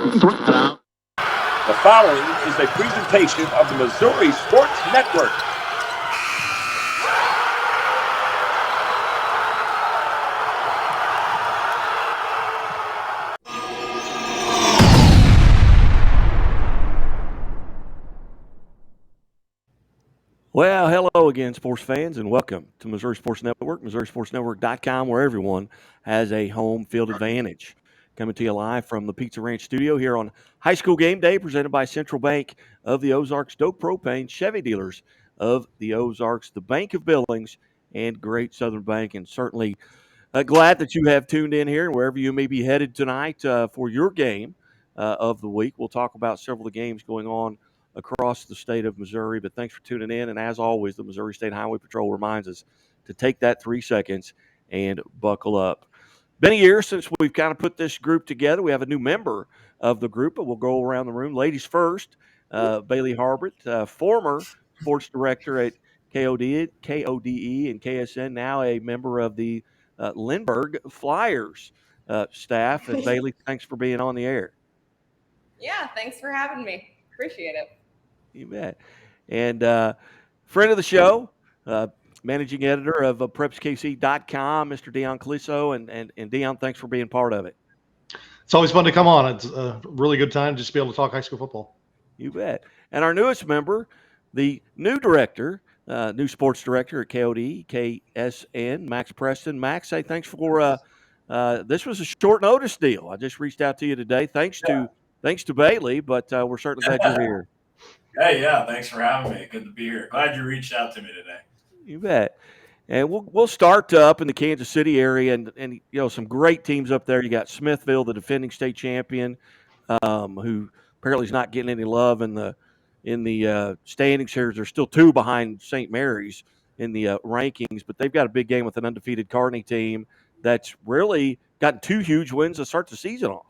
The following is a presentation of the Missouri Sports Network. Well, hello again, sports fans, and welcome to Missouri Sports Network, MissouriSportsNetwork.com, where everyone has a home field advantage. Coming to you live from the Pizza Ranch studio here on High School Game Day, presented by Central Bank of the Ozarks, Doak Propane, Chevy dealers of the Ozarks, the Bank of Billings, and Great Southern Bank. And certainly glad that you have tuned in here, wherever you may be headed tonight for your game of the week. We'll talk about several of the games going on across the state of Missouri. But thanks for tuning in. And as always, the Missouri State Highway Patrol reminds us to take that 3 seconds and buckle up. Been a year since we've kind of put this group together. We have a new member of the group, but we'll go around the room. Ladies first, Bailey Harbit, former sports director at KODE and KSN, now a member of the Lindbergh Flyers staff. And Bailey, thanks for being on the air. Yeah, thanks for having me. Appreciate it. You bet. And friend of the show, managing editor of PrepsKC.com, Mr. Dion Clisso. And Dion, thanks for being part of it. It's always fun to come on. It's a really good time just to be able to talk high school football. You bet. And our newest member, the new director, new sports director at KOD, KSN, Max Preston. Max, hey, thanks for this was a short notice deal. I just reached out to you today. Thanks to Bailey, but we're certainly glad you're here. Hey, yeah, thanks for having me. Good to be here. Glad you reached out to me today. You bet. And we'll start up in the Kansas City area, and you know, some great teams up there. You got Smithville, the defending state champion, who apparently is not getting any love in the standings here. They're still 2 behind St. Mary's in the rankings, but they've got a big game with an undefeated Kearney team that's really gotten 2 huge wins to start the season off.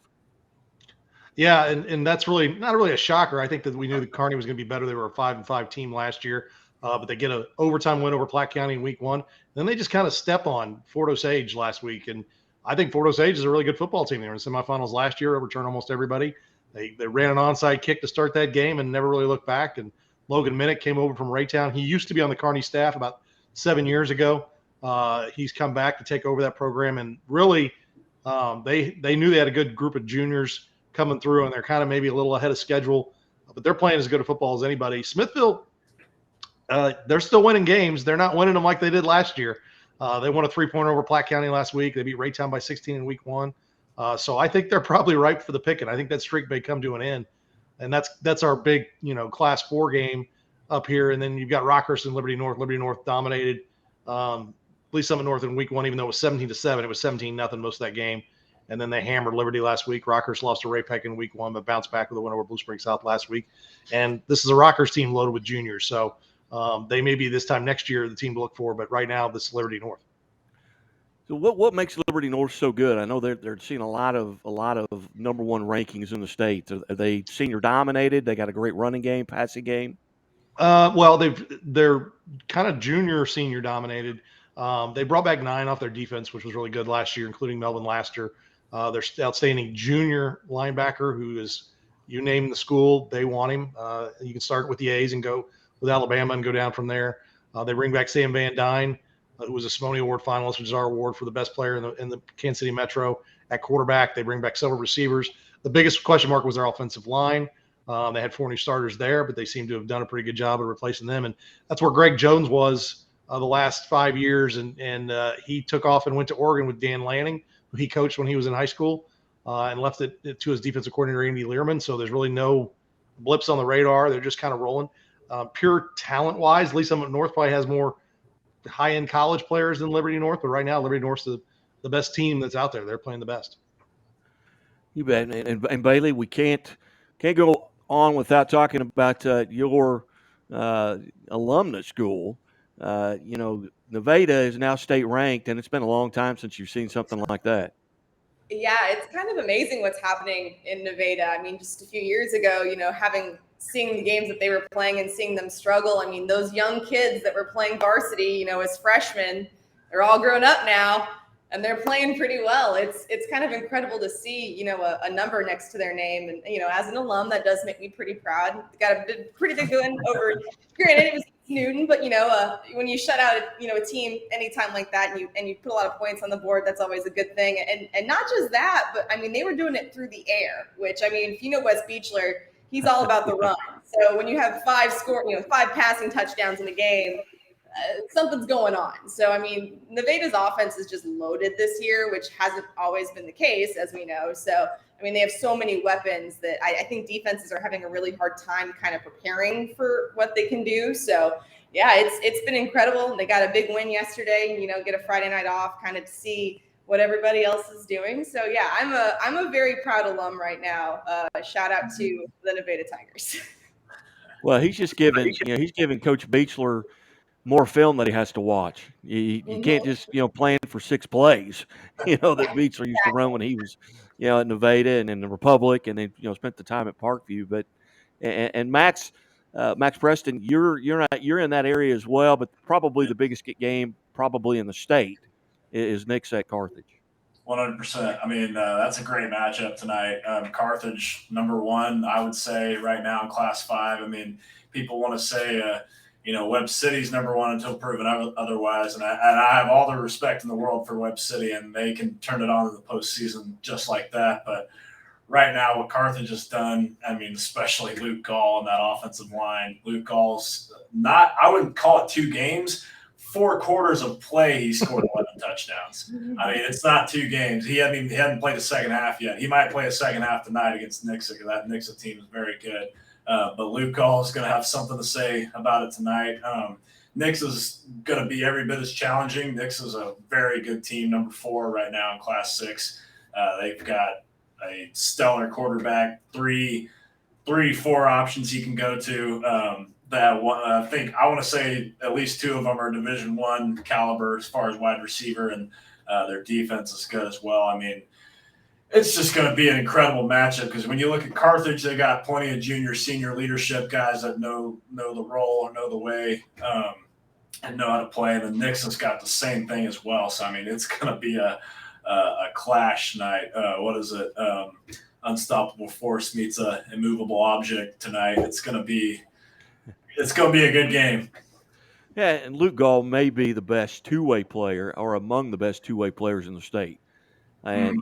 Yeah, and that's really not really a shocker. I think that we knew that Kearney was going to be better. They were a 5-5 team last year, but they get an overtime win over Platte County in week 1. Then they just kind of step on Fort Osage last week, and I think Fort Osage is a really good football team. They were in the semifinals last year, overturned almost everybody. They ran an onside kick to start that game and never really looked back. And Logan Minnick came over from Raytown. He used to be on the Kearney staff about 7 years ago. He's come back to take over that program, and really they knew they had a good group of juniors coming through, and they're kind of maybe a little ahead of schedule, but they're playing as good a football as anybody. Smithville, they're still winning games. They're not winning them like they did last year. They won a 3-pointer over Platte County last week. They beat Raytown by 16 in week 1. So I think they're probably ripe for the picking. I think that streak may come to an end, and that's our big, Class 4 game up here. And then you've got Rockhurst and Liberty North. Liberty North dominated Lee Summit North in week 1, even though it was 17-7. It was 17-0 most of that game. And then they hammered Liberty last week. Rockhurst lost to Ray-Pec in week 1, but bounced back with a win over Blue Spring South last week. And this is a Rockhurst team loaded with juniors. So they may be this time next year the team to look for, but right now this is Liberty North. So what makes Liberty North so good? I know they're seeing a lot of number 1 rankings in the state. Are they senior dominated? They got a great running game, passing game. Well, they're kind of junior senior dominated. They brought back 9 off their defense, which was really good last year, including Melvin Laster. Their outstanding junior linebacker, who is, you name the school, they want him. You can start with the A's and go with Alabama and go down from there. They bring back Sam Van Dyne, who was a Simone Award finalist, which is our award for the best player in the Kansas City Metro at quarterback. They bring back several receivers. The biggest question mark was their offensive line. They had 4 new starters there, but they seem to have done a pretty good job of replacing them. And that's where Greg Jones was the last 5 years. And he took off and went to Oregon with Dan Lanning, who he coached when he was in high school, and left it to his defensive coordinator, Andy Learman. So there's really no blips on the radar. They're just kind of rolling. Pure talent-wise, Lee Summit North probably has more high-end college players than Liberty North, but right now Liberty North's the best team that's out there. They're playing the best. You bet. And Bailey, we can't go on without talking about your alumnus school. Nevada is now state ranked, and it's been a long time since you've seen something like that. Yeah, it's kind of amazing what's happening in Nevada. I mean, just a few years ago, seeing the games that they were playing and seeing them struggle. I mean, those young kids that were playing varsity, as freshmen, they're all grown up now. and they're playing pretty well. It's kind of incredible to see, a number next to their name. And, as an alum, that does make me pretty proud. Got a pretty big win over, granted, it was Newton, but, when you shut out, a team anytime like that and you put a lot of points on the board, that's always a good thing. And not just that, but, they were doing it through the air, which, if you know Wes Beechler, he's all about the run. So when you have 5 passing touchdowns in a game, something's going on. So, Nevada's offense is just loaded this year, which hasn't always been the case, as we know. So, they have so many weapons that I think defenses are having a really hard time kind of preparing for what they can do. So, yeah, it's been incredible. They got a big win yesterday, get a Friday night off kind of to see what everybody else is doing. So, yeah, I'm a very proud alum right now. Shout out to the Nevada Tigers. Well, he's just giving Coach Beechler more film that he has to watch. You can't just, plan for 6 plays, that Beechler used to run when he was, at Nevada and in the Republic, and then, spent the time at Parkview. But and Max Preston, you're in that area as well, but probably the biggest game probably in the state is Nick's at Carthage. 100%. That's a great matchup tonight. Carthage, number 1, I would say right now in Class 5. People want to say, Webb City's number 1 until proven otherwise. And I have all the respect in the world for Webb City, and they can turn it on in the postseason just like that. But right now, what Carthage has done, especially Luke Gall and that offensive line. Luke Gall's I wouldn't call it 2 games. 4 quarters of play, he scored 11 touchdowns. It's not 2 games. He hadn't played a second half yet. He might play a second half tonight against Nixa, because that Nixa team is very good. But Luke Gall is going to have something to say about it tonight. Nixa is going to be every bit as challenging. Nixa is a very good team, number 4 right now in Class 6. They've got a stellar quarterback, 3, 4 options he can go to. I think I want to say at least 2 of them are Division I caliber as far as wide receiver, and their defense is good as well. It's just going to be an incredible matchup, because when you look at Carthage, they got plenty of junior, senior leadership guys that know the role or know the way and know how to play. And then Nixon's got the same thing as well. So, it's going to be a clash tonight. What is it? Unstoppable force meets a immovable object tonight. It's going to be a good game. Yeah, and Luke Gall may be the best 2-way player, or among the best 2-way players in the state. And,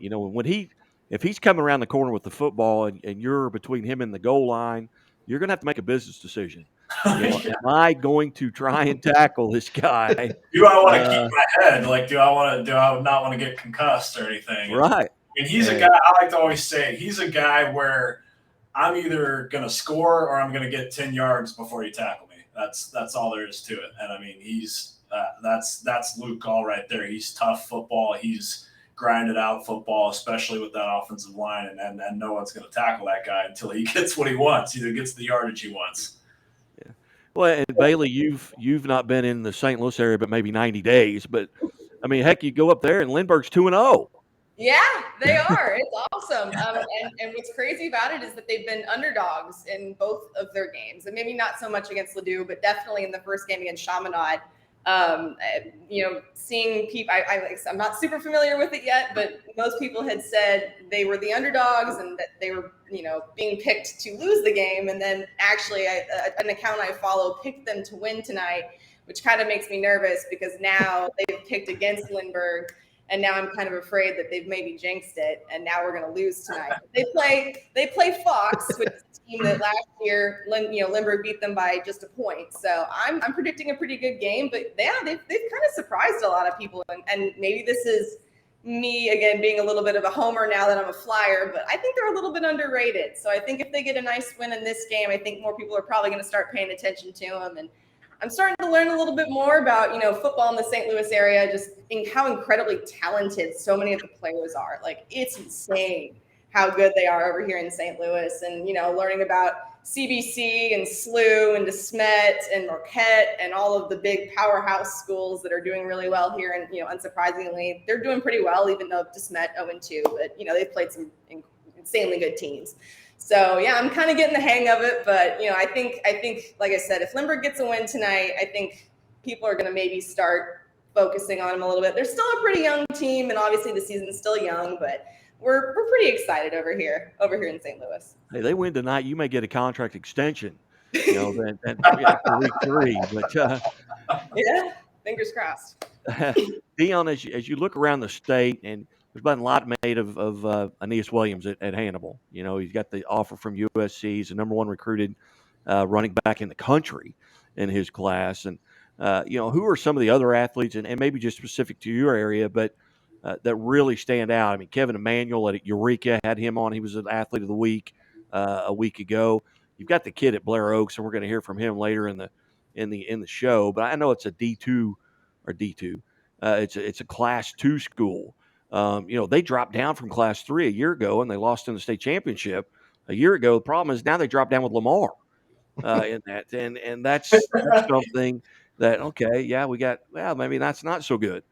if he's coming around the corner with the football and you're between him and the goal line, you're going to have to make a business decision. Am I going to try and tackle this guy? Do I want to keep my head? Do I not want to get concussed or anything? Right. And he's a guy, I like to always say, he's a guy where I'm either going to score or I'm going to get 10 yards before you tackle me. That's all there is to it. And he's that's Luke Gall right there. He's tough football. He's grinded out football, especially with that offensive line. And no one's going to tackle that guy until he gets what he wants, either gets the yardage he wants. Yeah. Well, and Bailey, you've not been in the St. Louis area, but maybe 90 days. But heck, you go up there and Lindbergh's 2-0. Yeah, they are. It's awesome. And what's crazy about it is that they've been underdogs in both of their games, and maybe not so much against Ladue, but definitely in the first game against Chaminade. Seeing people, I'm not super familiar with it yet, but most people had said they were the underdogs and that they were, being picked to lose the game. And then actually an account I follow picked them to win tonight, which kind of makes me nervous, because now they've picked against Lindbergh. And now I'm kind of afraid that they've maybe jinxed it, and now we're going to lose tonight. They play Fox, which is a team that last year, Lindbergh beat them by just a point. So I'm predicting a pretty good game. But yeah, they've kind of surprised a lot of people, and maybe this is me again being a little bit of a homer now that I'm a Flyer. But I think they're a little bit underrated. So I think if they get a nice win in this game, I think more people are probably going to start paying attention to them. And I'm starting to learn a little bit more about, football in the St. Louis area, just how incredibly talented so many of the players are. It's insane how good they are over here in St. Louis, and, learning about CBC and SLU and DeSmet and Marquette and all of the big powerhouse schools that are doing really well here. And, unsurprisingly, they're doing pretty well, even though DeSmet 0-2, but, they've played some insanely good teams. So, yeah, I'm kind of getting the hang of it. But, I think, like I said, if Lindbergh gets a win tonight, I think people are going to maybe start focusing on them a little bit. They're still a pretty young team, and obviously the season's still young, but we're pretty excited over here in St. Louis. Hey, they win tonight, you may get a contract extension, after week 3. But yeah, fingers crossed. Dion, as you look around the state, and there's been a lot made of Aeneas Williams at Hannibal. He's got the offer from USC. He's the number 1 recruited running back in the country in his class. And who are some of the other athletes, and maybe just specific to your area, but that really stand out? I mean, Kevin Emanuel at Eureka had him on. He was an athlete of the week a week ago. You've got the kid at Blair Oaks, and we're going to hear from him later in the show. But I know it's a D2 or D2. It's a Class 2 school. They dropped down from Class 3 a year ago, and they lost in the state championship a year ago. The problem is now they dropped down with Lamar in that, and that's something that maybe that's not so good.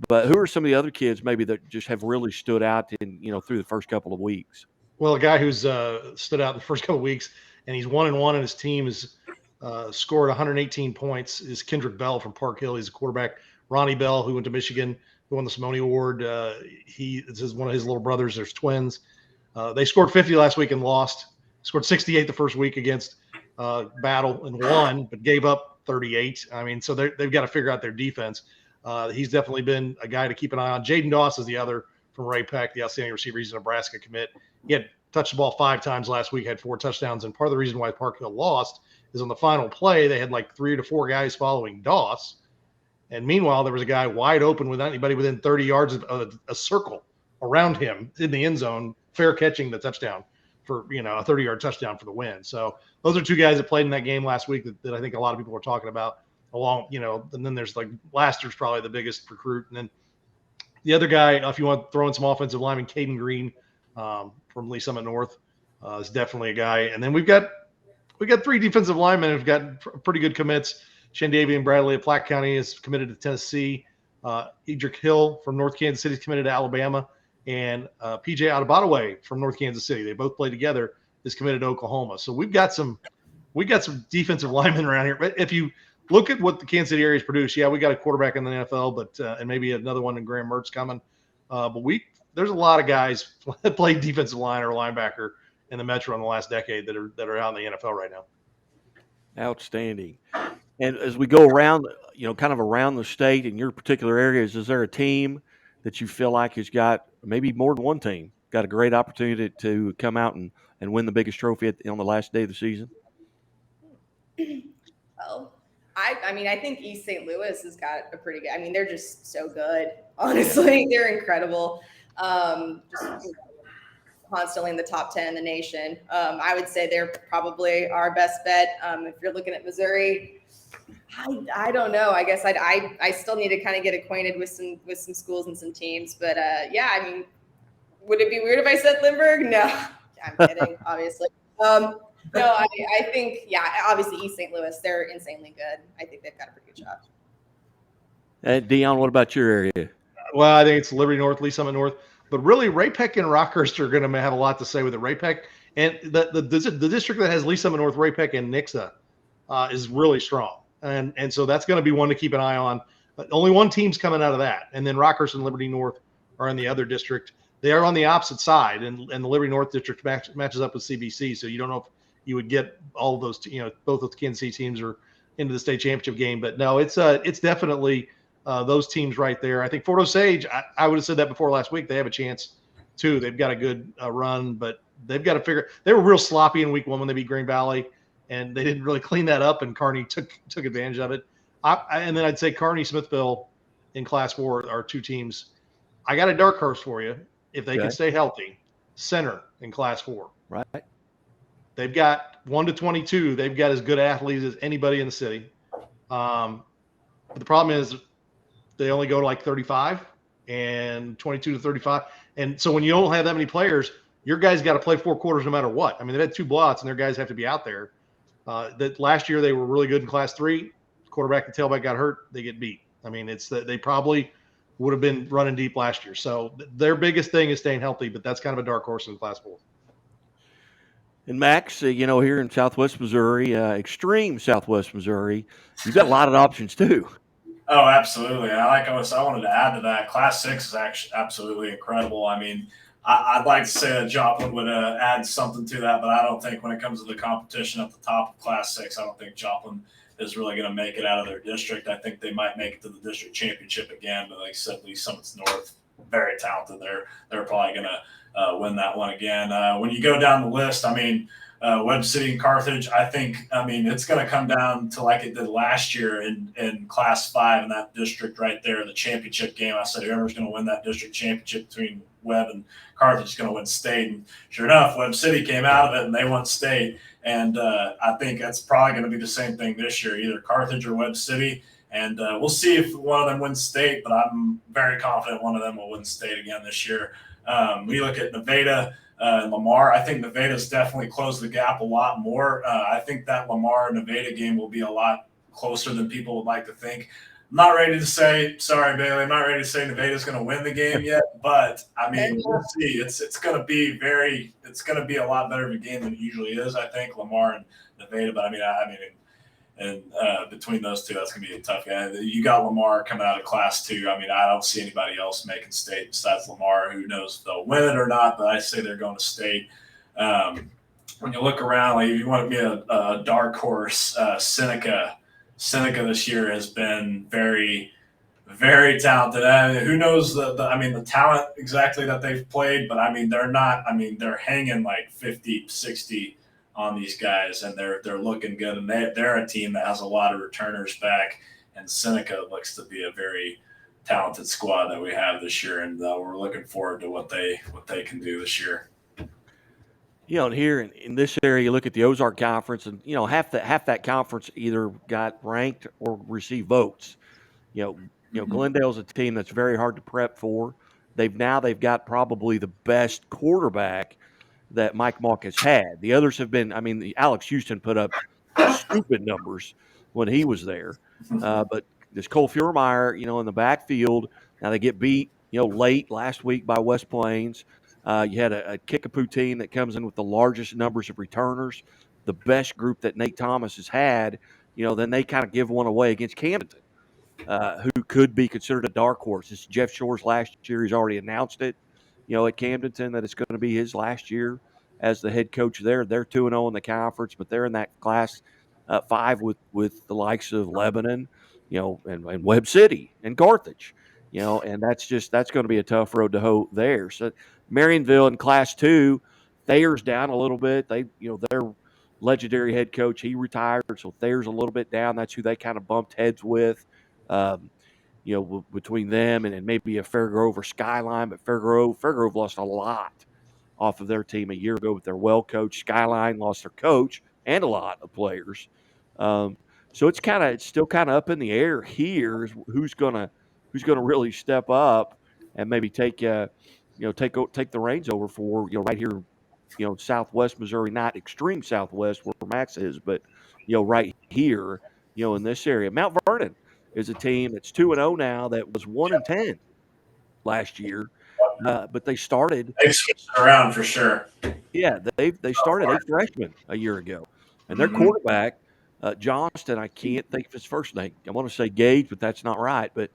But who are some of the other kids maybe that just have really stood out through the first couple of weeks? Well, a guy who's stood out in the first couple of weeks, and he's 1-1, and his team has scored 118 points, is Kendrick Bell from Park Hill. He's a quarterback. Ronnie Bell, who went to Michigan, who won the Simone Award. This is one of his little brothers. There's twins. They scored 50 last week and lost. Scored 68 the first week against Battle and won, but gave up 38. I mean, so they've got to figure out their defense. He's definitely been a guy to keep an eye on. Jaden Doss is the other from Ray Peck, the outstanding receiver. He's a Nebraska commit. He had touched the ball 5 times last week, had 4 touchdowns. And part of the reason why Park Hill lost is on the final play, they had like 3 to 4 guys following Doss. And meanwhile, there was a guy wide open without anybody within 30 yards of a circle around him in the end zone, fair catching the touchdown for, a 30-yard touchdown for the win. So those are 2 guys that played in that game last week that I think a lot of people were talking about along, and then there's like Laster's probably the biggest recruit. And then the other guy, if you want to throw in some offensive lineman, Caden Green from Lee Summit North is definitely a guy. And then we've got 3 defensive linemen who've got pretty good commits. Shandavian Bradley of Platte County is committed to Tennessee. Edric Hill from North Kansas City is committed to Alabama. And PJ Adebayo from North Kansas City, they both play together, is committed to Oklahoma. So we got some defensive linemen around here. But if you look at what the Kansas City area has produced, we got a quarterback in the NFL, but and maybe another one in Graham Mertz coming. But there's a lot of guys that play defensive line or linebacker in the Metro in the last decade that are out in the NFL right now. Outstanding. And as we go around, kind of around the state in your particular areas, is there a team that you feel like has got, maybe more than one team, got a great opportunity to come out and win the biggest trophy on the last day of the season? Well, I think East St. Louis has got a pretty good, they're just so good. Honestly, they're incredible. Just constantly in the top 10 in the nation. I would say they're probably our best bet. If you're looking at Missouri, I don't know. I guess I still need to kind of get acquainted with some schools and some teams. But would it be weird if I said Lindbergh? No, I'm kidding, obviously. No, I think, obviously East St. Louis, they're insanely good. I think they've got a pretty good shot. Dion, what about your area? Well, I think it's Liberty North, Lee Summit North. But really, Ray Peck and Rockhurst are going to have a lot to say with it. Ray Peck and the district that has Lee Summit North, Ray Peck, and Nixa is really strong. And so that's going to be one to keep an eye on. But only one team's coming out of that. And then Rockhurst and Liberty North are in the other district. They are on the opposite side, and the Liberty North district matches up with CBC. So you don't know if you would get all of those, both of the Kansas City teams are into the state championship game. But no, it's definitely those teams right there. I think Fort Osage, I would have said that before last week. They have a chance too. They've got a good run, but they've got to figure. They were real sloppy in week 1 when they beat Green Valley, and they didn't really clean that up. And Kearney took advantage of it. And then I'd say Kearney, Smithville in Class 4 are 2 teams. I got a dark horse for you if they can stay healthy. Center in Class 4. Right. They've got 1 to 22. They've got as good athletes as anybody in the city. But the problem is they only go to like 35 and 22 to 35. And so when you don't have that many players, your guys got to play 4 quarters no matter what. They've had 2 blowouts, and their guys have to be out there. That last year they were really good in Class 3. Quarterback and tailback got hurt. They get beat. It's that they probably would have been running deep last year. So their biggest thing is staying healthy, but that's kind of a dark horse in Class 4. And Max, here in Southwest Missouri, extreme Southwest Missouri, you've got a lot of options too. Oh, absolutely. I wanted to add to that. Class 6 is actually absolutely incredible. I mean, I'd like to say that Joplin would add something to that, but I don't think when it comes to the competition at the top of Class 6, I don't think Joplin is really going to make it out of their district. I think they might make it to the district championship again, but like I said, Lee Summit's North, very talented. They're probably going to win that one again. When you go down the list, I mean, Webb City and Carthage, I mean, it's going to come down to like it did last year in Class 5 in that district right there, the championship game. I said whoever's going to win that district championship between Webb and Carthage is going to win state. And sure enough, Webb City came out of it and they won state. And I think that's probably going to be the same thing this year, either Carthage or Webb City. And we'll see if one of them wins state, but I'm very confident one of them will win state again this year. We look at Nevada. Lamar, I think Nevada's definitely closed the gap a lot more. I think that Lamar-Nevada game will be a lot closer than people would like to think. I'm not ready to say, sorry, Bailey, I'm not ready to say Nevada's going to win the game yet, but, I mean, we'll see. It's going to be a lot better of a game than it usually is, I think, Lamar and Nevada. But, and between those two, that's going to be a tough game. You got Lamar coming out of Class 2. I mean, I don't see anybody else making state besides Lamar. Who knows if they'll win it or not, but I say they're going to state. When you look around, like if you want to be a dark horse, Seneca this year has been very, very talented. Who knows the talent exactly that they've played, but I mean, they're hanging like 50, 60 on these guys, and they're looking good, and they're a team that has a lot of returners back, and Seneca looks to be a very talented squad that we have this year, and we're looking forward to what they can do this year. And here in this area, you look at the Ozark Conference, and half that conference either got ranked or received votes. Glendale's a team that's very hard to prep for. They've got probably the best quarterback that Mike Mock has had. The others have been, Alex Houston put up stupid numbers when he was there. But this Cole Fuhrmeyer, in the backfield, now they get beat, late last week by West Plains. You had a Kickapoo team that comes in with the largest numbers of returners, the best group that Nate Thomas has had. Then they kind of give one away against Camden, who could be considered a dark horse. It's Jeff Shore's last year. He's already announced it, at Camdenton, that it's going to be his last year as the head coach there. They're 2-0 in the conference, but they're in that Class 5 with the likes of Lebanon, and Webb City and Carthage, and that's going to be a tough road to hoe there. So Marionville in Class 2, Thayer's down a little bit. Their legendary head coach, he retired, so Thayer's a little bit down. That's who they kind of bumped heads with. Between them and maybe a Fairgrove or Skyline, but Fairgrove lost a lot off of their team a year ago with their well-coached. Skyline lost their coach and a lot of players. So it's still kind of up in the air here is who's gonna really step up and maybe take the reins over for right here, Southwest Missouri, not extreme Southwest where Max is, but right here, in this area. Mount Vernon is a team that's 2-0 now that was 1-10 last year, but they started. They've switched it around for sure. Yeah, they started 8 freshmen a year ago, and their quarterback, Johnston, I can't think of his first name. I want to say Gage, but that's not right. But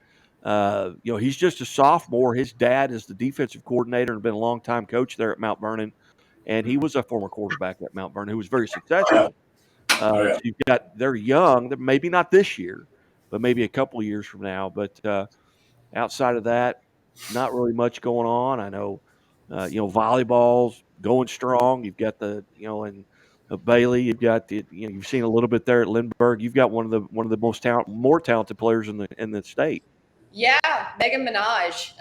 he's just a sophomore. His dad is the defensive coordinator and been a long-time coach there at Mount Vernon, and he was a former quarterback at Mount Vernon who was very successful. So they're young. They're maybe not this year, but maybe a couple of years from now. But outside of that, not really much going on. I know, volleyball's going strong. You've got and Bailey. You've got you've seen a little bit there at Lindbergh. You've got one of the more talented players in the state. Yeah, Megan Minaj,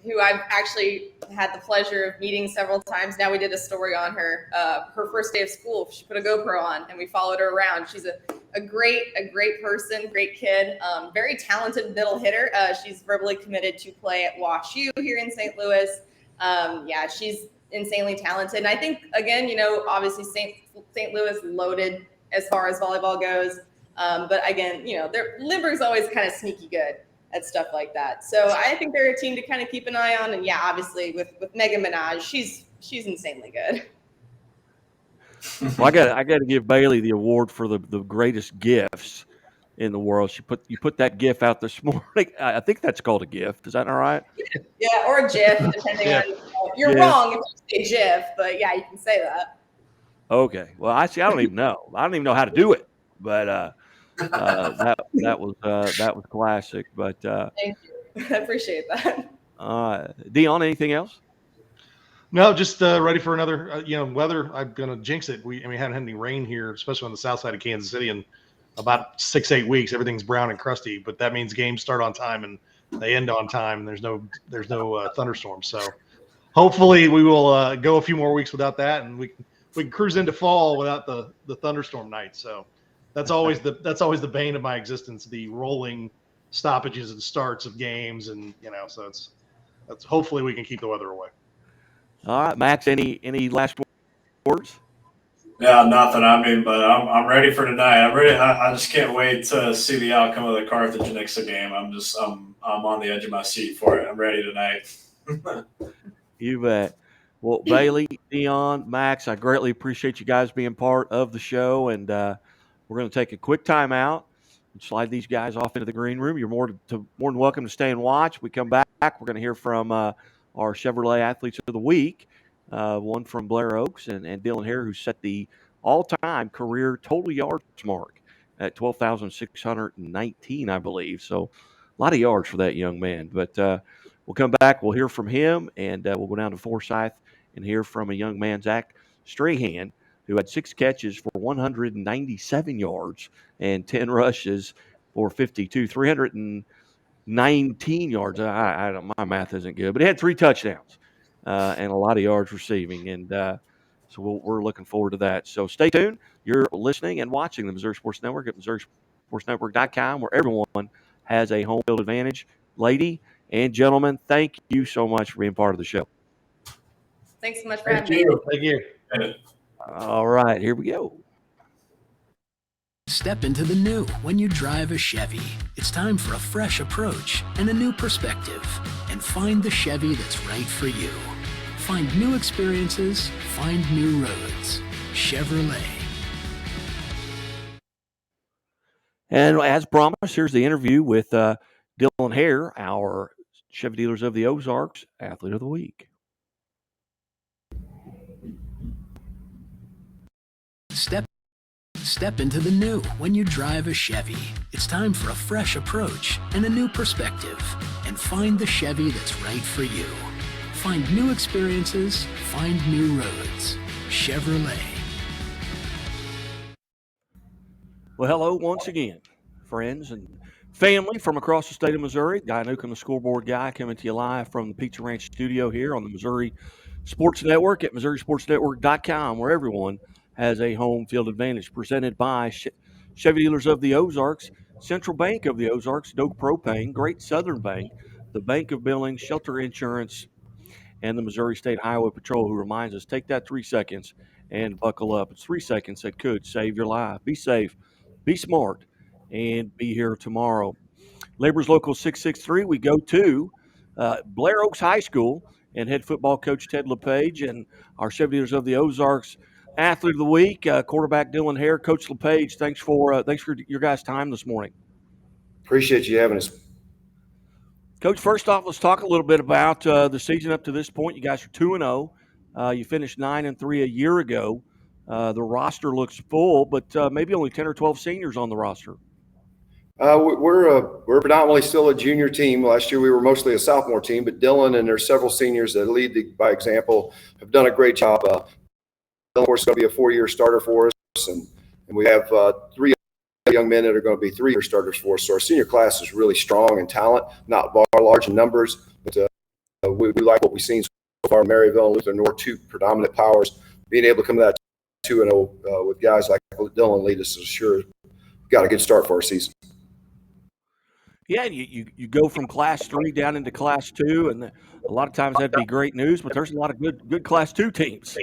who I've actually had the pleasure of meeting several times. Now we did a story on her. Her first day of school, she put a GoPro on, and we followed her around. She's a great person, great kid, very talented middle hitter. She's verbally committed to play at WashU here in St. Louis. She's insanely talented. And I think, again, obviously St. Louis loaded as far as volleyball goes. But again, Lindbergh's always kind of sneaky good at stuff like that. So I think they're a team to kind of keep an eye on. And obviously with Megan Minaj, she's insanely good. Well, I got to give Bailey the award for the greatest gifts in the world. You put that GIF out this morning. I think that's called a GIF. Is that all right? Yeah, or a GIF, depending on. You're wrong if you say GIF, but yeah, you can say that. Okay. Well, I don't even know. I don't even know how to do it. But that was classic. But Thank you. I appreciate that. Dion, anything else? No, just ready for another, weather. I'm going to jinx it. We haven't had any rain here, especially on the south side of Kansas City, in about 6-8 weeks. Everything's brown and crusty, but that means games start on time and they end on time. And there's no thunderstorms. So hopefully we will go a few more weeks without that, and we can cruise into fall without the thunderstorm night. So that's always the bane of my existence, the rolling stoppages and starts of games, and so that's hopefully we can keep the weather away. All right, Max, any last words? Yeah, nothing. I mean, but I'm ready for tonight. I'm ready. I just can't wait to see the outcome of the Carthage and Nixa game. I'm on the edge of my seat for it. I'm ready tonight. You bet. Well, Bailey, Dion, Max, I greatly appreciate you guys being part of the show, and we're going to take a quick timeout and slide these guys off into the green room. You're more than welcome to stay and watch. We come back, we're going to hear from our Chevrolet Athletes of the Week, one from Blair Oaks and Dylan Hare, who set the all-time career total yards mark at 12,619, I believe. So a lot of yards for that young man. But we'll come back, we'll hear from him, and we'll go down to Forsyth and hear from a young man, Zach Strahan, who had 6 catches for 197 yards and 10 rushes for 319 yards. My math isn't good, but he had 3 touchdowns and a lot of yards receiving. And so we're looking forward to that. So stay tuned. You're listening and watching the Missouri Sports Network at MissouriSportsNetwork.com, where everyone has a home field advantage. Lady and gentlemen, thank you so much for being part of the show. Thanks so much for having me. Thank you. All right, here we go. Step into the new when you drive a Chevy. It's time for a fresh approach and a new perspective, and find the Chevy that's right for you. Find new experiences, find new roads. Chevrolet. And as promised, here's the interview with Dylan Hare, our Chevy Dealers of the Ozarks Athlete of the Week. Step into the new when you drive a Chevy. It's time for a fresh approach and a new perspective, and find the Chevy that's right for you. Find new experiences, find new roads. Chevrolet. Well, hello once again, friends and family from across the state of Missouri. Guy Newcomb, the scoreboard guy, coming to you live from the Pizza Ranch studio here on the Missouri Sports Network at MissouriSportsNetwork.com, where everyone has a home field advantage. Presented by Chevy Dealers of the Ozarks, Central Bank of the Ozarks, Doak Propane, Great Southern Bank, the Bank of Billings, Shelter Insurance, and the Missouri State Highway Patrol, who reminds us, take that 3 seconds and buckle up. It's 3 seconds that could save your life. Be safe, be smart, and be here tomorrow. Labor's Local 663, we go to Blair Oaks High School and head football coach Ted LePage and our Chevy Dealers of the Ozarks Athlete of the Week, quarterback Dylan Hare. Coach LePage, thanks for your guys' time this morning. Appreciate you having us. Coach, first off, let's talk a little bit about the season up to this point. You guys are 2-0. You finished 9-3 a year ago. The roster looks full, but maybe only 10 or 12 seniors on the roster. We're predominantly still a junior team. Last year we were mostly a sophomore team, but Dylan and there's several seniors that lead by example have done a great job. Dylan, of course, is going to be a 4-year starter for us, and we have 3 young men that are going to be 3-year starters for us. So our senior class is really strong in talent, not large in numbers, but we like what we've seen so far. Maryville and Luther North, 2 predominant powers, being able to come to that 2-0 with guys like Dylan lead us is sure got a good start for our season. Yeah, you go from Class 3 down into Class 2, and a lot of times that'd be great news, but there's a lot of good Class 2 teams.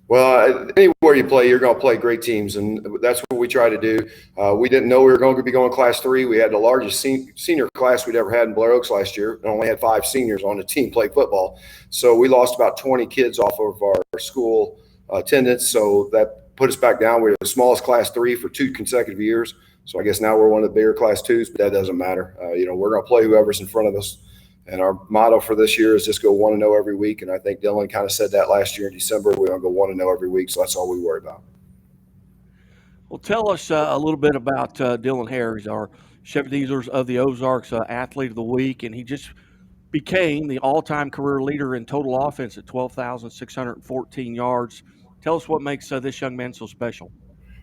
Well, anywhere you play, you're going to play great teams, and that's what we try to do. We didn't know we were going to be going Class 3. We had the largest senior class we'd ever had in Blair Oaks last year, and only had 5 seniors on the team play football. So we lost about 20 kids off of our school attendance, so that put us back down. We were the smallest Class 3 for 2 consecutive years. So I guess now we're one of the bigger Class 2s, but that doesn't matter. We're going to play whoever's in front of us. And our motto for this year is just go 1-0 every week. And I think Dylan kind of said that last year in December. We're going to go 1-0 every week. So that's all we worry about. Well, tell us a little bit about Dylan Hare. He's our Chevy Diesels of the Ozarks Athlete of the Week, and he just became the all-time career leader in total offense at 12,614 yards. Tell us what makes this young man so special.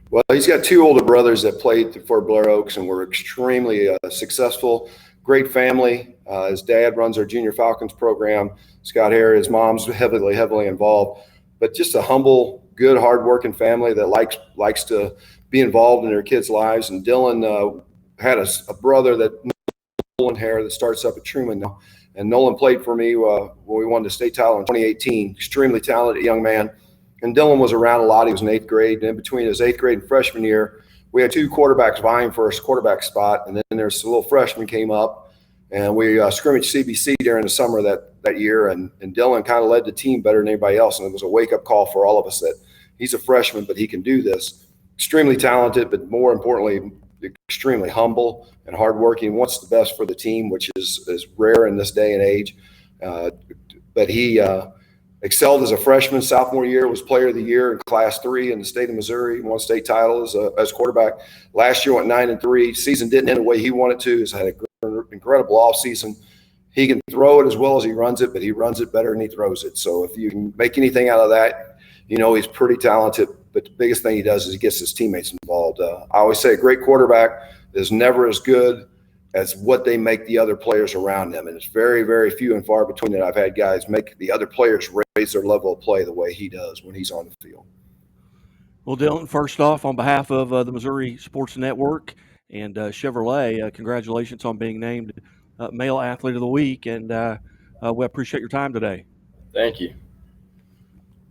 Well, he's got two older brothers that played for Blair Oaks and were extremely successful. Great family. His dad runs our Junior Falcons program. Scott Hare, his mom's heavily involved. But just a humble, good, hardworking family that likes to be involved in their kids' lives. And Dylan had a brother Nolan Hare, that starts up at Truman now. And Nolan played for me when we won the state title in 2018. Extremely talented young man. And Dylan was around a lot. He was in 8th grade. And in between his 8th grade and freshman year, we had two quarterbacks vying for his quarterback spot. And then there's a little freshman came up, and we scrimmaged CBC during the summer that year. And Dylan kind of led the team better than anybody else. And it was a wake-up call for all of us that he's a freshman, but he can do this. Extremely talented, but more importantly, extremely humble and hardworking. Wants the best for the team, which is rare in this day and age. But he excelled as a freshman. Sophomore year was player of the year in Class 3 in the state of Missouri. Won state title as quarterback. Last year went 9-3. Season didn't end the way he wanted to. He's had an incredible offseason. He can throw it as well as he runs it, but he runs it better than he throws it. So if you can make anything out of that, he's pretty talented. But the biggest thing he does is he gets his teammates involved. I always say a great quarterback is never as good as what they make the other players around them. And it's very, very few and far between that I've had guys make the other players raise their level of play the way he does when he's on the field. Well, Dylan, first off, on behalf of the Missouri Sports Network and Chevrolet, congratulations on being named Male Athlete of the Week. And we appreciate your time today. Thank you.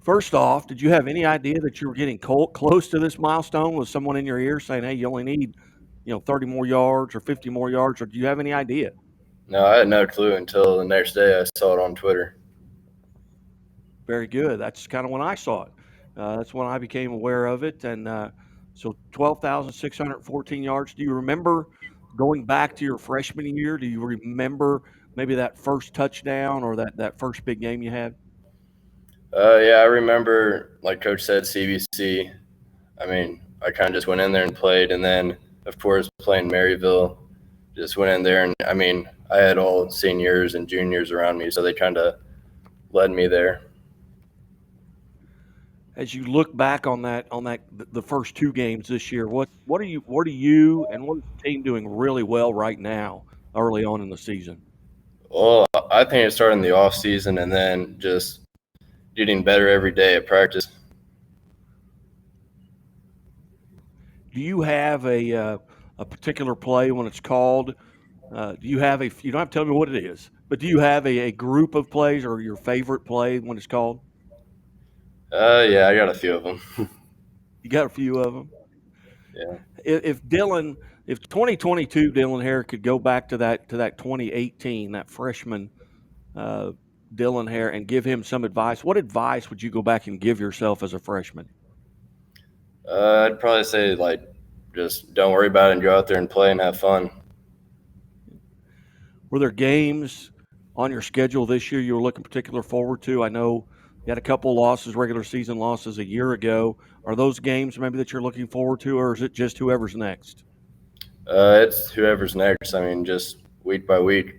First off, did you have any idea that you were getting close to this milestone? Was someone in your ear saying, hey, you only need 30 more yards or 50 more yards, or do you have any idea? No, I had no clue until the next day I saw it on Twitter. Very good. That's kind of when I saw it. That's when I became aware of it. And so 12,614 yards. Do you remember going back to your freshman year? Do you remember maybe that first touchdown or that first big game you had? Yeah, I remember, like Coach said, CBC. I mean, I kind of just went in there and played, and then, of course, playing Maryville, just went in there. And, I mean, I had all seniors and juniors around me, so they kind of led me there. As you look back on the first two games this year, what are you and what is the team doing really well right now, early on in the season? Well, I think it started in the off season, and then just getting better every day at practice. Do you have a particular play when it's called? Do you have you don't have to tell me what it is, but do you have a group of plays or your favorite play when it's called? Yeah, I got a few of them. You got a few of them? Yeah. If 2022 Dylan Hare could go back to that 2018, that freshman Dylan Hare, and give him some advice, what advice would you go back and give yourself as a freshman? I'd probably say, just don't worry about it and go out there and play and have fun. Were there games on your schedule this year you were looking particular forward to? I know you had a couple losses, regular season losses a year ago. Are those games maybe that you're looking forward to, or is it just whoever's next? It's whoever's next. I mean, just week by week.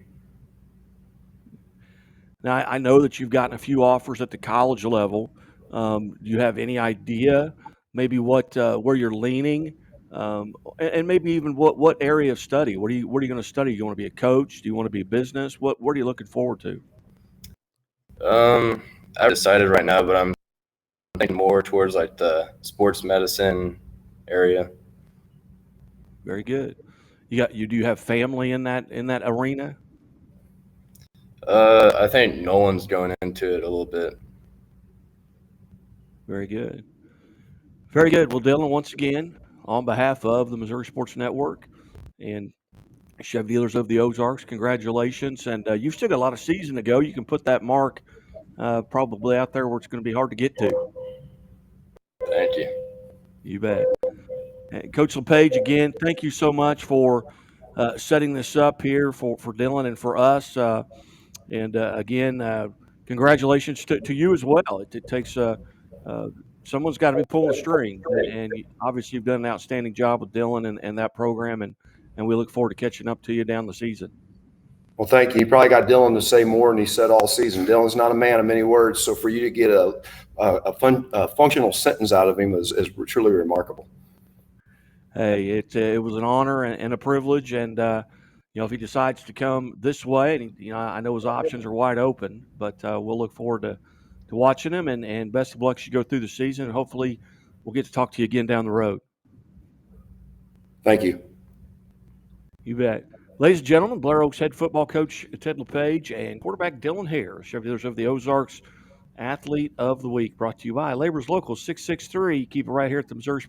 Now, I know that you've gotten a few offers at the college level. Do you have any idea maybe where you're leaning, and maybe even what area of study? What are you going to study? Do you want to be a coach? Do you want to be a business? What are you looking forward to? I've decided right now, but I'm thinking more towards the sports medicine area. Very good. Do you have family in that arena? I think Nolan's going into it a little bit. Very good. Very good. Well, Dylan, once again, on behalf of the Missouri Sports Network and Chevy Dealers of the Ozarks, congratulations. And you've still got a lot of season to go. You can put that mark probably out there where it's going to be hard to get to. Thank you. You bet. Coach LePage, again, thank you so much for setting this up here for Dylan and for us. Again, congratulations to you as well. It takes someone's got to be pulling the strings, and obviously you've done an outstanding job with Dylan and that program, and we look forward to catching up to you down the season. Well, thank you. You probably got Dylan to say more than he said all season. Dylan's not a man of many words, so for you to get a functional sentence out of him is truly remarkable. Hey, it was an honor and a privilege, and if he decides to come this way, and I know his options are wide open, but we'll look forward to watching him, and best of luck as you go through the season, and hopefully we'll get to talk to you again down the road. Thank you. You bet. Ladies and gentlemen, Blair Oaks head football coach Ted LePage and quarterback Dylan Hare, Chevrolets of the Ozarks Athlete of the Week, brought to you by Labor's Local 663. Keep it right here at the Missouri.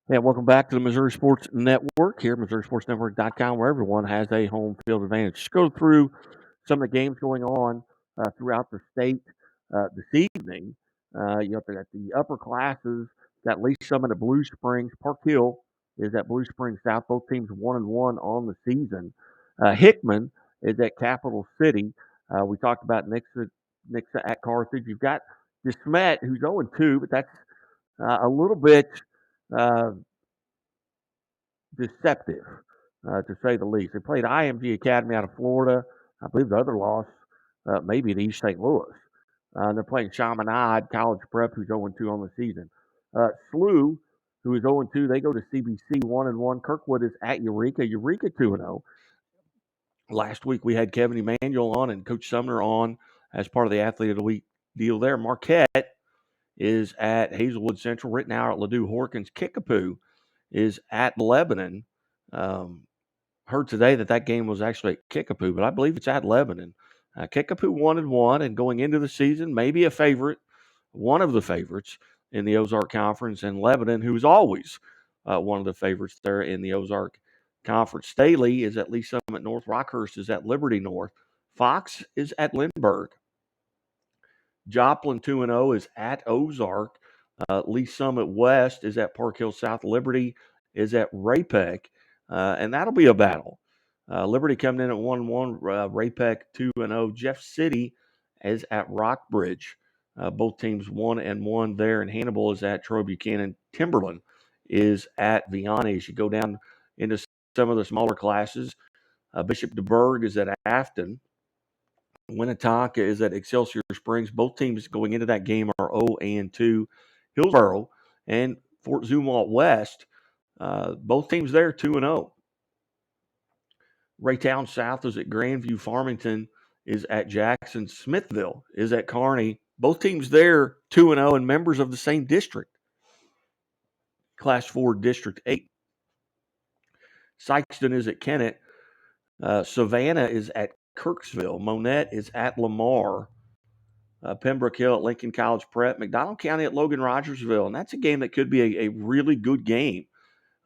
Yeah, welcome back to the Missouri Sports Network here at MissouriSportsNetwork.com, where everyone has a home field advantage. Just go through some of the games going on throughout the state this evening. Got the upper classes, got Lee Summit at Blue Springs. Park Hill is at Blue Springs South. Both teams 1-1 on the season. Hickman is at Capital City. We talked about Nixa at Carthage. You've got DeSmet, who's 0-2, but that's a little bit deceptive, to say the least. They played IMG Academy out of Florida. I believe the other loss maybe at East St. Louis. They're playing Chaminade College Prep, who's 0-2 on the season. SLU, who is 0-2, they go to CBC 1-1. Kirkwood is at Eureka. Eureka 2-0. Last week we had Kevin Emanuel on and Coach Sumner on as part of the Athlete of the Week deal there. Marquette is at Hazelwood Central. Written out at Ladue Horkins. Kickapoo is at Lebanon. Heard today that game was actually at Kickapoo, but I believe it's at Lebanon. Kickapoo 1-1, and going into the season, maybe a favorite, one of the favorites in the Ozark Conference, and Lebanon, who is always one of the favorites there in the Ozark Conference. Staley is at Lee Summit North. Rockhurst is at Liberty North. Fox is at Lindbergh. Joplin 2-0 is at Ozark. Lee Summit West is at Park Hill South. Liberty is at Ray-Pec, and that'll be a battle. Liberty coming in at 1-1. Ray-Pec 2-0. Jeff City is at Rockbridge. Both teams 1-1 there, and Hannibal is at Troy Buchanan. Timberland is at Vianney. As you go down into some of the smaller classes, Bishop DeBerg is at Afton. Winnetonka is at Excelsior Springs. Both teams going into that game are 0-2. Hillsboro and Fort Zumwalt West, both teams there 2-0. Raytown South is at Grandview. Farmington is at Jackson. Smithville is at Kearney. Both teams there 2-0 and members of the same district. Class 4 District 8. Sykeston is at Kennett. Savannah is at Kirksville. Monette is at Lamar. Pembroke Hill at Lincoln College Prep. McDonald County at Logan Rogersville. And that's a game that could be a really good game.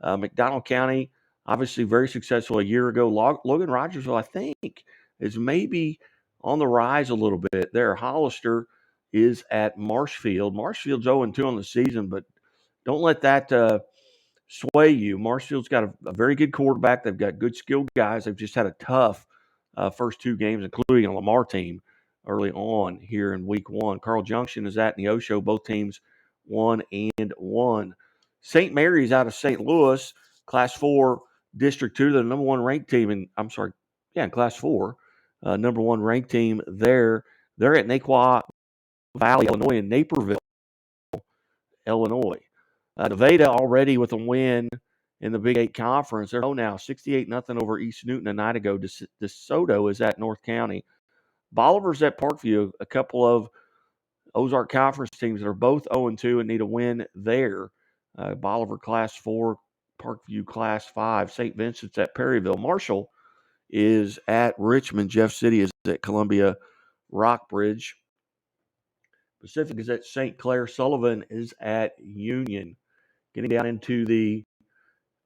McDonald County, obviously very successful a year ago. Logan Rogersville, I think, is maybe on the rise a little bit there. Hollister is at Marshfield. Marshfield's 0-2 on the season, but don't let that sway you. Marshfield's got a very good quarterback. They've got good skilled guys. They've just had a tough first two games, including a Lamar team early on here in week one. Carl Junction is at Neosho. Both teams 1-1. St. Mary's out of St. Louis, Class 4, District 2. The number one ranked team in Class 4. Number one ranked team there. They're at Naquan Valley, Illinois, and Naperville, Illinois. Nevada already with a win in the Big 8 Conference. They're now 68-0 over East Newton a night ago. DeSoto is at North County. Bolivar's at Parkview, a couple of Ozark Conference teams that are both 0-2 and need a win there. Bolivar Class 4, Parkview Class 5. St. Vincent's at Perryville. Marshall is at Richmond. Jeff City is at Columbia Rockbridge. Pacific is at St. Clair. Sullivan is at Union. Getting down into the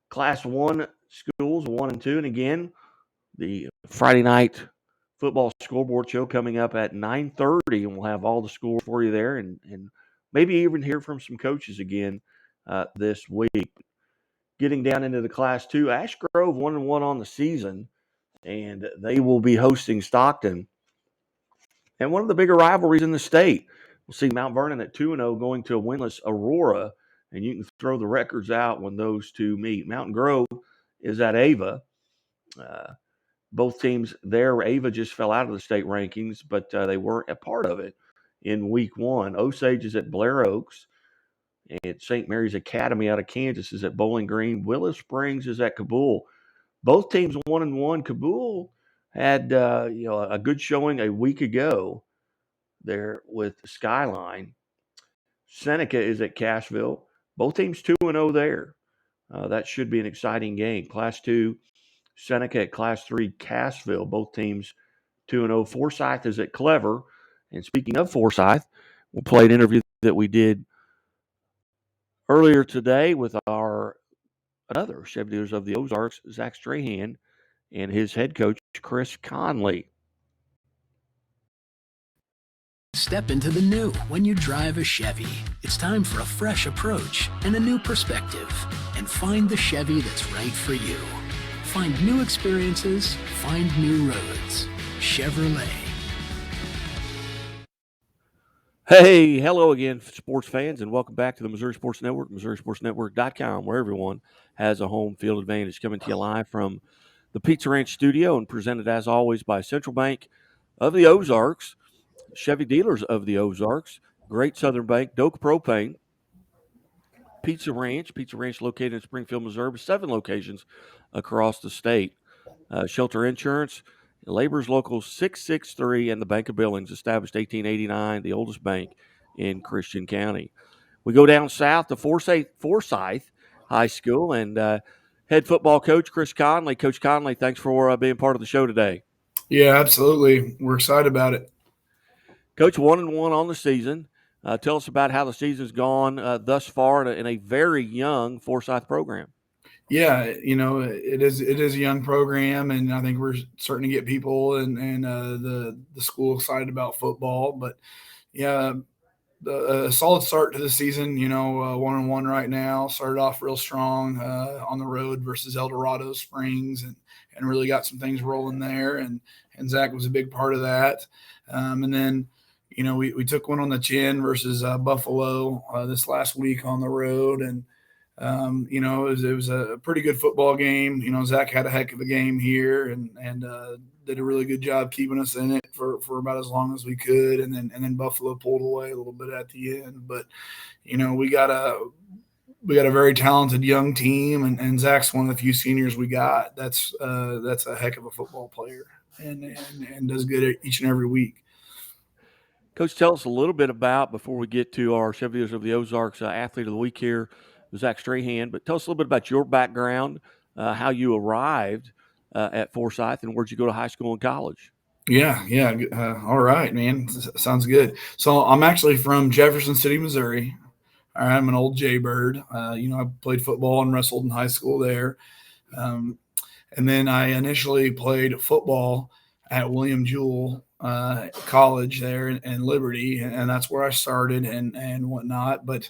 Class 1 schools, 1 and 2. And again, the Friday night football scoreboard show coming up at 9:30, and we'll have all the scores for you there, and maybe even hear from some coaches again this week. Getting down into the Class 2, Ash Grove 1-1 on the season, and they will be hosting Stockton. And one of the bigger rivalries in the state. We'll see Mount Vernon at 2-0 going to a winless Aurora, and you can throw the records out when those two meet. Mountain Grove is at Ava. Both teams there, Ava just fell out of the state rankings, but they weren't a part of it in week 1. Osage is at Blair Oaks, and St. Mary's Academy out of Kansas is at Bowling Green. Willow Springs is at Kabul. Both teams 1-1. Kabul had a good showing a week ago there with Skyline. Seneca is at Cashville. Both teams 2-0 there. That should be an exciting game. Class 2, Seneca at Class 3, Cashville. Both teams 2-0. Forsyth is at Clever. And speaking of Forsyth, we'll play an interview that we did earlier today with our another Chevy Dealers of the Ozarks, Zach Strahan, and his head coach, Chris Conley. Step into the new when you drive a Chevy. It's time for a fresh approach and a new perspective. And find the Chevy that's right for you. Find new experiences, find new roads. Chevrolet. Hey, hello again, sports fans, and welcome back to the Missouri Sports Network, MissouriSportsNetwork.com, where everyone has a home field advantage. Coming to you live from the Pizza Ranch studio and presented, as always, by Central Bank of the Ozarks, Chevy Dealers of the Ozarks, Great Southern Bank, Doak Propane, Pizza Ranch located in Springfield, Missouri, with 7 locations across the state. Shelter Insurance, Labor's Local 663, and the Bank of Billings, established 1889, the oldest bank in Christian County. We go down south to Forsyth High School, and head football coach Chris Conley. Coach Conley, thanks for being part of the show today. Yeah, absolutely. We're excited about it. Coach, 1-1 on the season. Tell us about how the season's gone thus far in a very young Forsyth program. Yeah, it is a young program, and I think we're starting to get people and the school excited about football. But yeah, a solid start to the season. 1-1 right now. Started off real strong on the road versus El Dorado Springs, and really got some things rolling there. And Zach was a big part of that. And then we took one on the chin versus Buffalo this last week on the road, and it was a pretty good football game. Zach had a heck of a game here and did a really good job keeping us in it for about as long as we could. And then Buffalo pulled away a little bit at the end, but we got a very talented young team, and Zach's one of the few seniors we got. That's a heck of a football player and does good each and every week. Coach, tell us a little bit about, before we get to our Chevy Dealers of the Ozarks Athlete of the Week here, Zach Strahan, but tell us a little bit about your background, how you arrived at Forsyth, and where'd you go to high school and college? Yeah. All right, man. Sounds good. So I'm actually from Jefferson City, Missouri. I'm an old Jaybird. I played football and wrestled in high school there. And then I initially played football at William Jewell College there in Liberty, and that's where I started and whatnot. But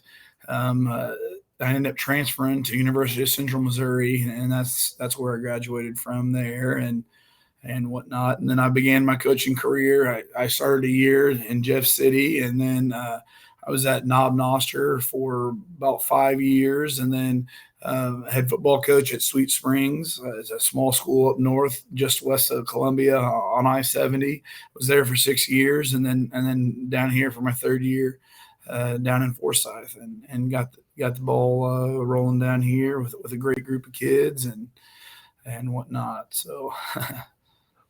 I ended up transferring to University of Central Missouri, and that's where I graduated from there and whatnot. And then I began my coaching career. I started a year in Jeff City, and then I was at Knob Noster for about 5 years, and then head football coach at Sweet Springs. It's a small school up north, just west of Columbia on I-70. Was there for 6 years, and then down here for my 3rd year down in Forsyth, and got the ball rolling down here with a great group of kids and whatnot. So.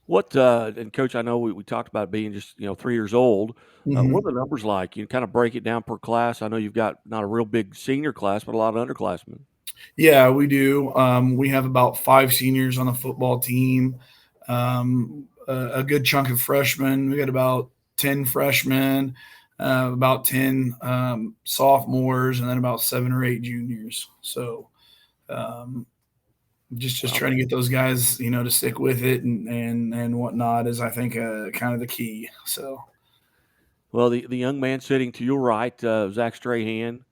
What and Coach, I know we talked about being just 3 years old. Mm-hmm. What are the numbers like? You kind of break it down per class. I know you've got not a real big senior class, but a lot of underclassmen. Yeah, we do. We have about 5 seniors on the football team. A good chunk of freshmen. We got about 10 freshmen, about 10 sophomores, and then about 7 or 8 juniors. So Just trying to get those guys, to stick with it and whatnot is, I think, kind of the key. So. Well, the young man sitting to your right, Zach Strahan,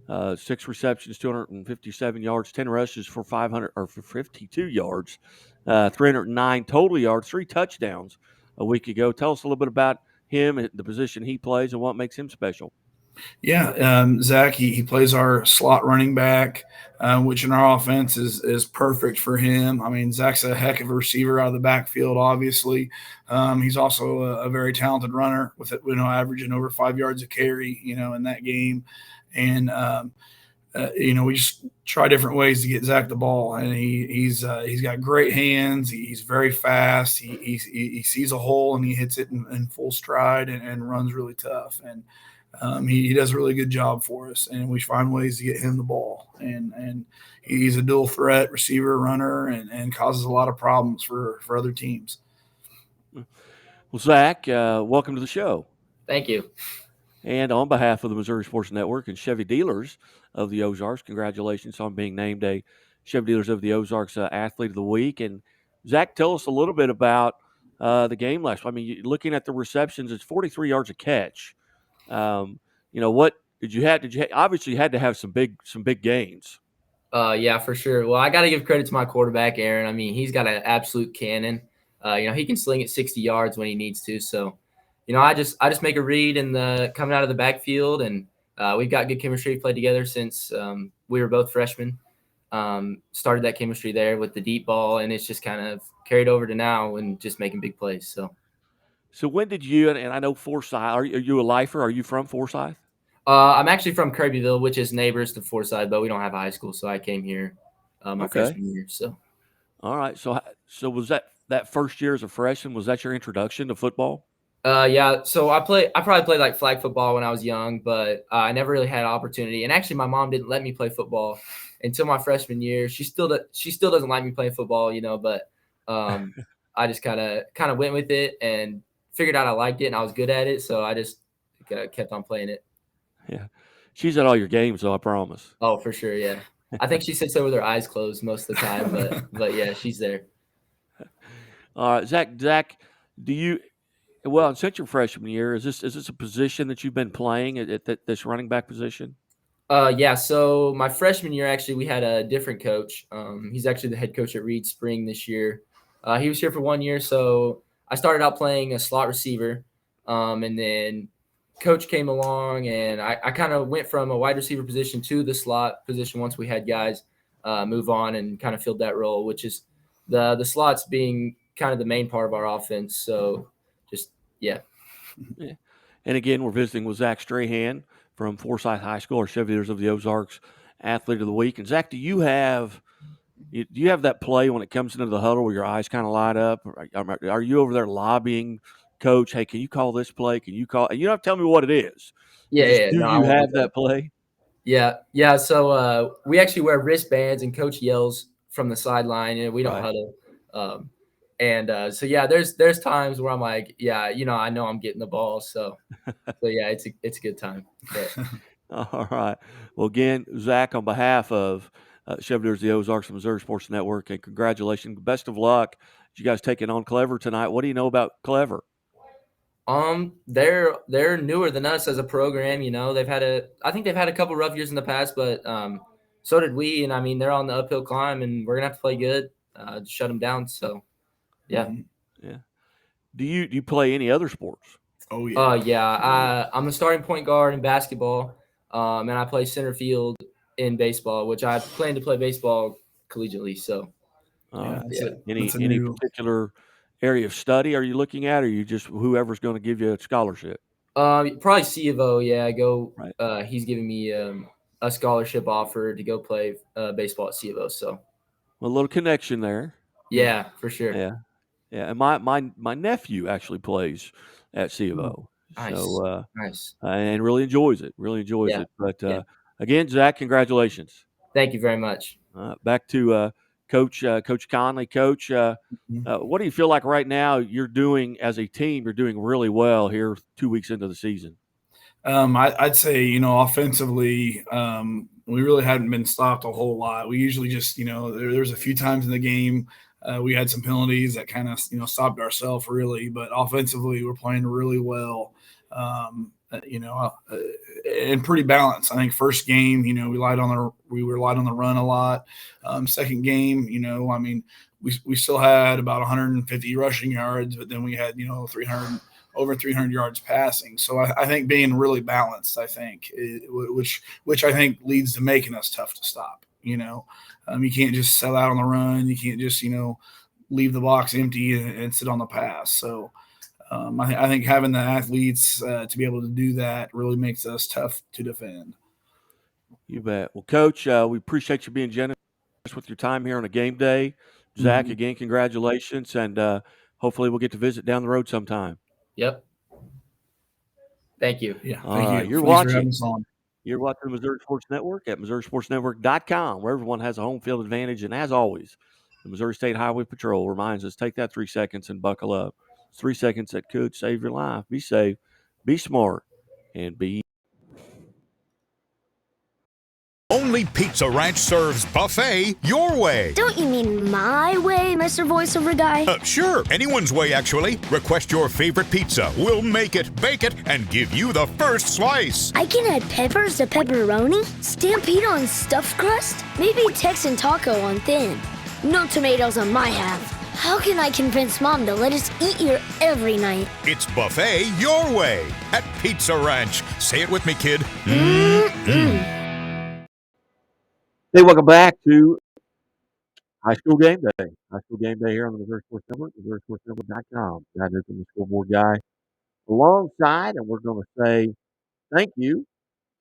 6 receptions, 257 yards, 10 rushes for 52 yards, 309 total yards, 3 touchdowns a week ago. Tell us a little bit about him and the position he plays and what makes him special. Yeah, Zach, he plays our slot running back, which in our offense is perfect for him. I mean, Zach's a heck of a receiver out of the backfield, obviously. He's also a very talented runner with averaging over 5 yards a carry, in that game. And we just try different ways to get Zach the ball, and he's got great hands. He's very fast. He sees a hole and he hits it in full stride and runs really tough. And he does a really good job for us, and we find ways to get him the ball. And he's a dual threat receiver, runner, and causes a lot of problems for other teams. Well, Zach, welcome to the show. Thank you. And on behalf of the Missouri Sports Network and Chevy Dealers of the Ozarks, congratulations on being named a Chevy Dealers of the Ozarks Athlete of the Week. And Zach, tell us a little bit about the game last. I mean, looking at the receptions, it's 43 yards a catch. What did you have? Obviously you had to have some big gains. Yeah, for sure. Well, I got to give credit to my quarterback, Aaron. I mean, he's got an absolute cannon. He can sling it 60 yards when he needs to. So, I just make a read coming out of the backfield, and we've got good chemistry. Played together since we were both freshmen. Started that chemistry there with the deep ball, and it's just kind of carried over to now and just making big plays. So when did you, and I know Forsyth, are you a lifer? Are you from Forsyth? I'm actually from Kirbyville, which is neighbors to Forsyth, but we don't have a high school, so I came here my freshman year. So, all right. So was that first year as a freshman? Was that your introduction to football? Yeah. So I probably played like flag football when I was young, but I never really had an opportunity. And actually, my mom didn't let me play football until my freshman year. She still doesn't like me playing football, but I just kind of went with it and figured out I liked it and I was good at it, so I just kept on playing it. Yeah. She's at all your games, though, I promise. Oh, for sure, yeah. I think she sits there with her eyes closed most of the time, but yeah, she's there. All right, Zach, since your freshman year, is this a position that you've been playing at this running back position? Yeah, so my freshman year, actually, we had a different coach. He's actually the head coach at Reed Spring this year. He was here for 1 year, so I started out playing a slot receiver, and then coach came along, and I kind of went from a wide receiver position to the slot position once we had guys move on and kind of filled that role, which is the slots being kind of the main part of our offense. So just, yeah. And again, we're visiting with Zach Strahan from Forsyth High School, or Chevy Dealers of the Ozarks Athlete of the Week. And Zach, do you have that play when it comes into the huddle where your eyes kind of light up? Are you over there lobbying coach, hey, can you call this play? Can you call? You don't have to tell me what it is. Yeah. Do you have that play? Yeah. So we actually wear wristbands, and coach yells from the sideline, and we don't huddle. So yeah, there's times where I'm like, yeah, I know I'm getting the ball. So yeah, it's a good time. All right. Well, again, Zach, on behalf of Chevy Dealers, the Ozarks, and Missouri Sports Network, and congratulations, best of luck. You guys taking on Clever tonight. What do you know about Clever? They're newer than us as a program. I think they've had a couple rough years in the past, but so did we. And I mean, they're on the uphill climb, and we're gonna have to play good to shut them down. So, yeah. Yeah. Do you play any other sports? Oh yeah. Yeah. I'm a starting point guard in basketball, and I play center field in baseball, which I plan to play baseball collegiatly. So, any particular area of study are you looking at, or are you just whoever's going to give you a scholarship? Probably C of O. Yeah, Right. He's giving me a scholarship offer to go play baseball at C of O. So, a little connection there. Yeah, for sure. Yeah. And my nephew actually plays at C of O. Nice. So nice. And really enjoys it. It. But again, Zach, congratulations. Thank you very much. Back to Coach Conley. Coach, what do you feel like right now you're doing as a team? You're doing really well here 2 weeks into the season. I'd say, offensively, we really hadn't been stopped a whole lot. We usually just, there's a few times in the game we had some penalties that kind of, stopped ourselves really. But offensively, we're playing really well, and pretty balanced. I think first game, we relied on the run a lot. Second game, we still had about 150 rushing yards, but then we had, over 300 yards passing. So I think being really balanced, which I think leads to making us tough to stop. You can't just sell out on the run. You can't just, leave the box empty and sit on the pass. So I think having the athletes to be able to do that really makes us tough to defend. You bet. Well, Coach, we appreciate you being generous with your time here on a game day. Zach, again, congratulations, and hopefully we'll get to visit down the road sometime. Yep. Thank you. Yeah, thank you. You're Thanks watching. for having us on. You're watching the Missouri Sports Network at MissouriSportsNetwork.com, where everyone has a home field advantage. And as always, the Missouri State Highway Patrol reminds us, take that 3 seconds and buckle up. It's 3 seconds that could save your life. Be safe, be smart, and be. Only Pizza Ranch serves buffet your way. Don't you mean my way, Mr. Voiceover Guy? Sure, anyone's way, actually. Request your favorite pizza. We'll make it, bake it, and give you the first slice. I can add peppers to pepperoni, Stampede on stuffed crust, maybe Texan taco on thin. No tomatoes on my half. How can I convince Mom to let us eat here every night? It's buffet your way at Pizza Ranch. Say it with me, kid. Hey, welcome back to High School Game Day. High School Game Day here on the Missouri Sports Network, MissouriSportsNetwork.com. Guy Newcomb, the scoreboard guy, alongside, and we're going to say thank you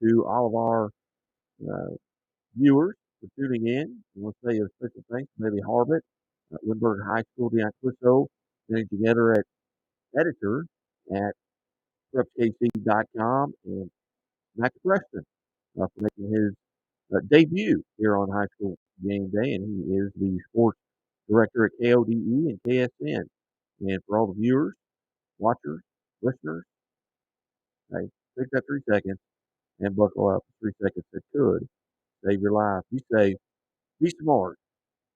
to all of our viewers for tuning in. We want to say a special thanks to maybe Harbit, Lindbergh High School, Dion Clisso, getting together at editor at PrepKC.com, and Max Preston for making his debut here on High School Game Day, and he is the sports director at KODE and KSN. And for all the viewers, watchers, listeners, hey, take that 3 seconds and buckle up. 3 seconds that could save your life. Be safe, be smart,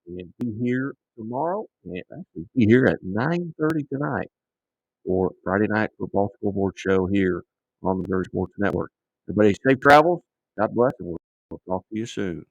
and be here tomorrow, and actually be here at 9:30 tonight for Friday Night Football Scoreboard Show here on the Missouri Sports Network. Everybody, safe travels. God bless, and we'll talk to you soon.